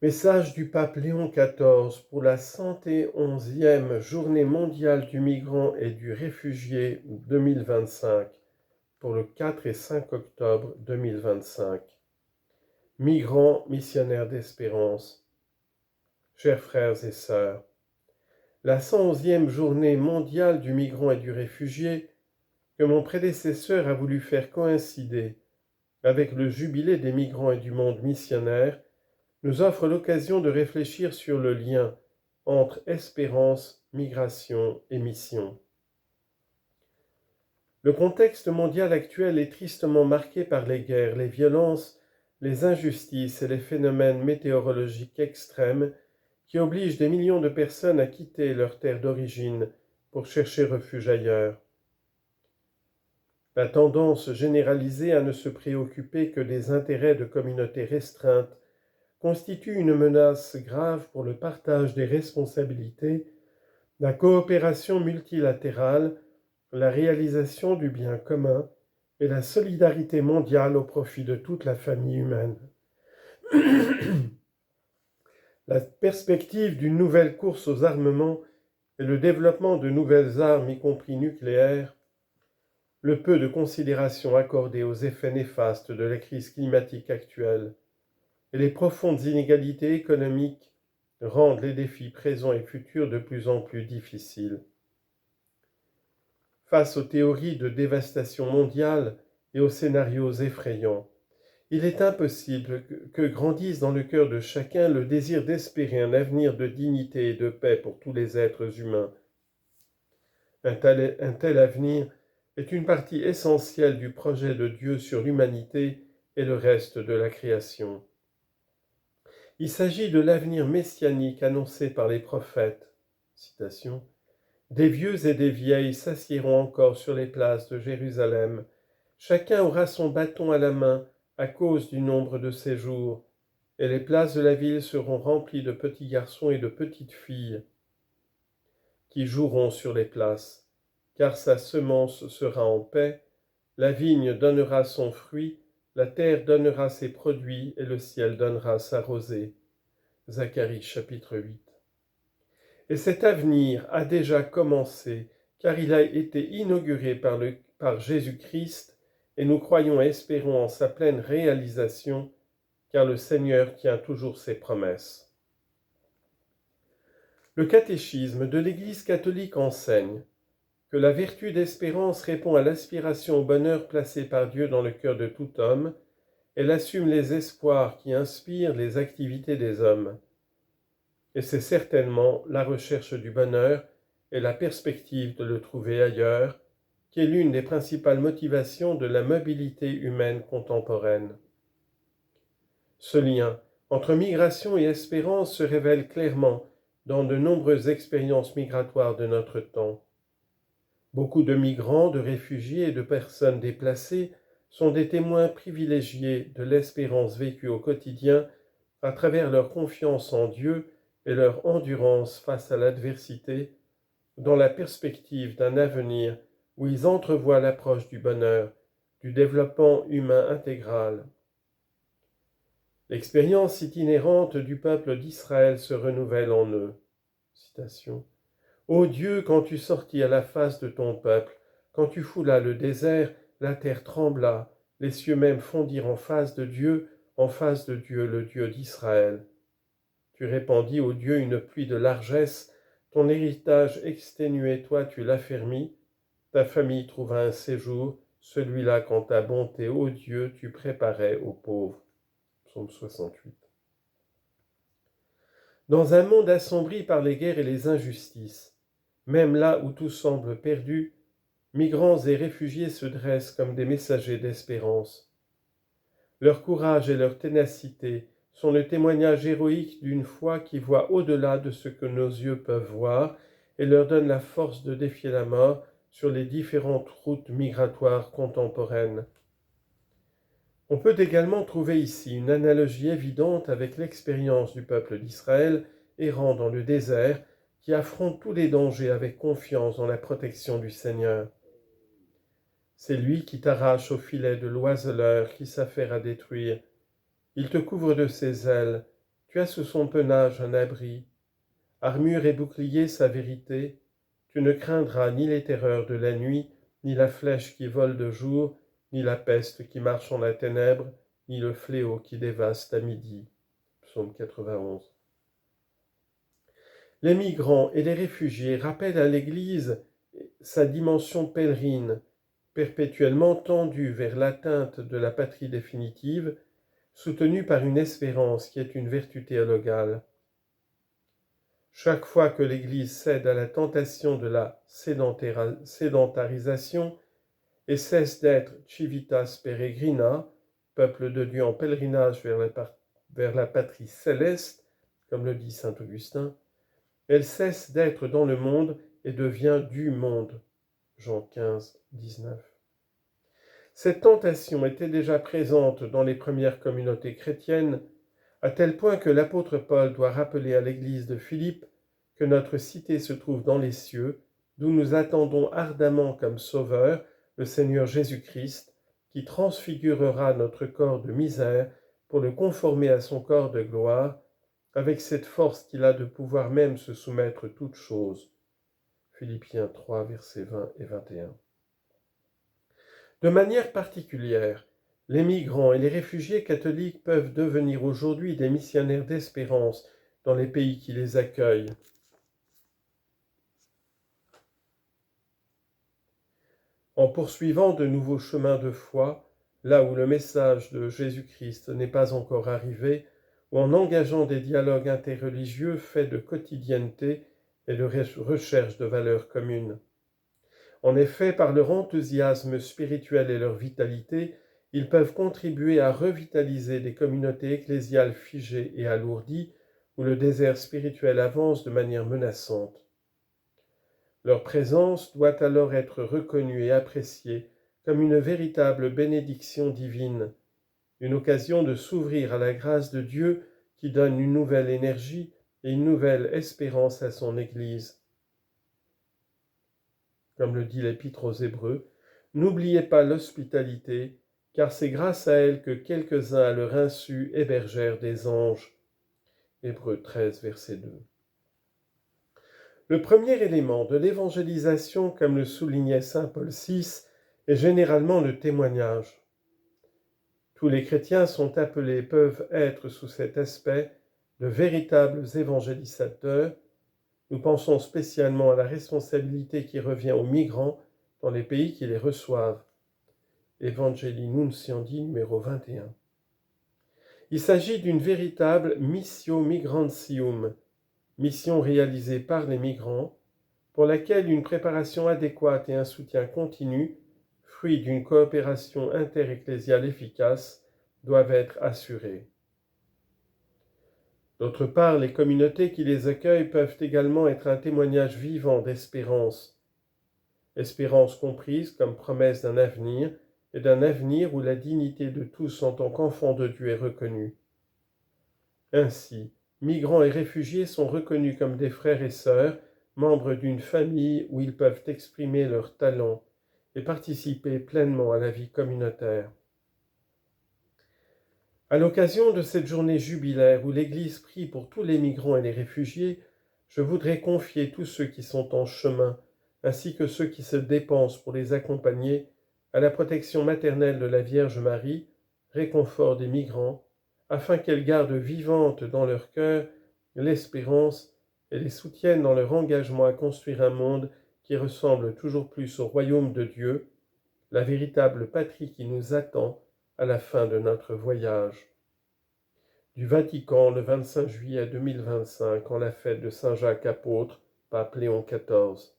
Message du pape Léon XIV pour la 111e Journée mondiale du migrant et du réfugié 2025 pour le 4 et 5 octobre 2025. Migrants, missionnaires d'espérance. Chers frères et sœurs, la 111e Journée mondiale du migrant et du réfugié, que mon prédécesseur a voulu faire coïncider avec le jubilé des migrants et du monde missionnaire, nous offre l'occasion de réfléchir sur le lien entre espérance, migration et mission. Le contexte mondial actuel est tristement marqué par les guerres, les violences, les injustices et les phénomènes météorologiques extrêmes qui obligent des millions de personnes à quitter leur terre d'origine pour chercher refuge ailleurs. La tendance généralisée à ne se préoccuper que des intérêts de communautés restreintes constitue une menace grave pour le partage des responsabilités, la coopération multilatérale, la réalisation du bien commun et la solidarité mondiale au profit de toute la famille humaine. La perspective d'une nouvelle course aux armements et le développement de nouvelles armes, y compris nucléaires, le peu de considération accordée aux effets néfastes de la crise climatique actuelle et les profondes inégalités économiques rendent les défis présents et futurs de plus en plus difficiles. Face aux théories de dévastation mondiale et aux scénarios effrayants, il est impossible que grandisse dans le cœur de chacun le désir d'espérer un avenir de dignité et de paix pour tous les êtres humains. Un tel avenir est une partie essentielle du projet de Dieu sur l'humanité et le reste de la création. Il s'agit de l'avenir messianique annoncé par les prophètes. Citation. Des vieux et des vieilles s'assiéront encore sur les places de Jérusalem. Chacun aura son bâton à la main à cause du nombre de ses jours, et les places de la ville seront remplies de petits garçons et de petites filles qui joueront sur les places, car sa semence sera en paix, la vigne donnera son fruit, la terre donnera ses produits et le ciel donnera sa rosée. Zacharie chapitre 8. Et cet avenir a déjà commencé, car il a été inauguré par Jésus-Christ, et nous croyons et espérons en sa pleine réalisation, car le Seigneur tient toujours ses promesses. Le catéchisme de l'Église catholique enseigne que la vertu d'espérance répond à l'aspiration au bonheur placée par Dieu dans le cœur de tout homme. Elle assume les espoirs qui inspirent les activités des hommes. Et c'est certainement la recherche du bonheur et la perspective de le trouver ailleurs qui est l'une des principales motivations de la mobilité humaine contemporaine. Ce lien entre migration et espérance se révèle clairement dans de nombreuses expériences migratoires de notre temps. Beaucoup de migrants, de réfugiés et de personnes déplacées sont des témoins privilégiés de l'espérance vécue au quotidien à travers leur confiance en Dieu et leur endurance face à l'adversité, dans la perspective d'un avenir où ils entrevoient l'approche du bonheur, du développement humain intégral. L'expérience itinérante du peuple d'Israël se renouvelle en eux. Citation. Ô Dieu, quand tu sortis à la face de ton peuple, quand tu foulas le désert, la terre trembla, les cieux même fondirent en face de Dieu, le Dieu d'Israël. Tu répandis, ô Dieu, une pluie de largesse, ton héritage exténué, toi tu l'affermis, ta famille trouva un séjour, celui-là quand ta bonté, ô Dieu, tu préparais aux pauvres. Psaume 68. Dans un monde assombri par les guerres et les injustices, même là où tout semble perdu, migrants et réfugiés se dressent comme des messagers d'espérance. Leur courage et leur ténacité sont le témoignage héroïque d'une foi qui voit au-delà de ce que nos yeux peuvent voir et leur donne la force de défier la mort sur les différentes routes migratoires contemporaines. On peut également trouver ici une analogie évidente avec l'expérience du peuple d'Israël errant dans le désert qui affronte tous les dangers avec confiance dans la protection du Seigneur. C'est lui qui t'arrache au filet de l'oiseleur qui s'affaire à détruire. Il te couvre de ses ailes, tu as sous son pennage un abri, armure et bouclier sa vérité, tu ne craindras ni les terreurs de la nuit, ni la flèche qui vole de jour, ni la peste qui marche en la ténèbre, ni le fléau qui dévaste à midi. Psaume 91. Les migrants et les réfugiés rappellent à l'Église sa dimension pèlerine, perpétuellement tendue vers l'atteinte de la patrie définitive, soutenue par une espérance qui est une vertu théologale. Chaque fois que l'Église cède à la tentation de la sédentarisation et cesse d'être civitas peregrina, peuple de Dieu en pèlerinage vers la patrie céleste, comme le dit saint Augustin, elle cesse d'être dans le monde et devient du monde. Jean 15, 19. Cette tentation était déjà présente dans les premières communautés chrétiennes, à tel point que l'apôtre Paul doit rappeler à l'église de Philippe que notre cité se trouve dans les cieux, d'où nous attendons ardemment comme sauveur le Seigneur Jésus-Christ, qui transfigurera notre corps de misère pour le conformer à son corps de gloire, avec cette force qu'il a de pouvoir même se soumettre toutes choses. Philippiens 3, versets 20 et 21. De manière particulière, les migrants et les réfugiés catholiques peuvent devenir aujourd'hui des missionnaires d'espérance dans les pays qui les accueillent. En poursuivant de nouveaux chemins de foi, là où le message de Jésus-Christ n'est pas encore arrivé, ou en engageant des dialogues interreligieux faits de quotidienneté et de recherche de valeurs communes. En effet, par leur enthousiasme spirituel et leur vitalité, ils peuvent contribuer à revitaliser des communautés ecclésiales figées et alourdies, où le désert spirituel avance de manière menaçante. Leur présence doit alors être reconnue et appréciée comme une véritable bénédiction divine, une occasion de s'ouvrir à la grâce de Dieu qui donne une nouvelle énergie et une nouvelle espérance à son Église. Comme le dit l'Épître aux Hébreux, n'oubliez pas l'hospitalité, car c'est grâce à elle que quelques-uns à leur insu hébergèrent des anges. Hébreux 13, verset 2. Le premier élément de l'évangélisation, comme le soulignait saint Paul VI, est généralement le témoignage. Tous les chrétiens sont appelés, peuvent être sous cet aspect, de véritables évangélisateurs. Nous pensons spécialement à la responsabilité qui revient aux migrants dans les pays qui les reçoivent. Evangelii Nunciandi numéro 21. Il s'agit d'une véritable missio migrantium, mission réalisée par les migrants, pour laquelle une préparation adéquate et un soutien continu, fruit d'une coopération interecclésiale efficace, doivent être assurés. D'autre part, les communautés qui les accueillent peuvent également être un témoignage vivant d'espérance. Espérance comprise comme promesse d'un avenir, et d'un avenir où la dignité de tous en tant qu'enfants de Dieu est reconnue. Ainsi, migrants et réfugiés sont reconnus comme des frères et sœurs, membres d'une famille où ils peuvent exprimer leurs talents et participer pleinement à la vie communautaire. À l'occasion de cette journée jubilaire où l'Église prie pour tous les migrants et les réfugiés, je voudrais confier tous ceux qui sont en chemin, ainsi que ceux qui se dépensent pour les accompagner, à la protection maternelle de la Vierge Marie, réconfort des migrants, afin qu'elle garde vivante dans leur cœur l'espérance et les soutienne dans leur engagement à construire un monde qui ressemble toujours plus au royaume de Dieu, la véritable patrie qui nous attend à la fin de notre voyage. Du Vatican, le 25 juillet 2025, en la fête de Saint Jacques apôtre, pape Léon XIV.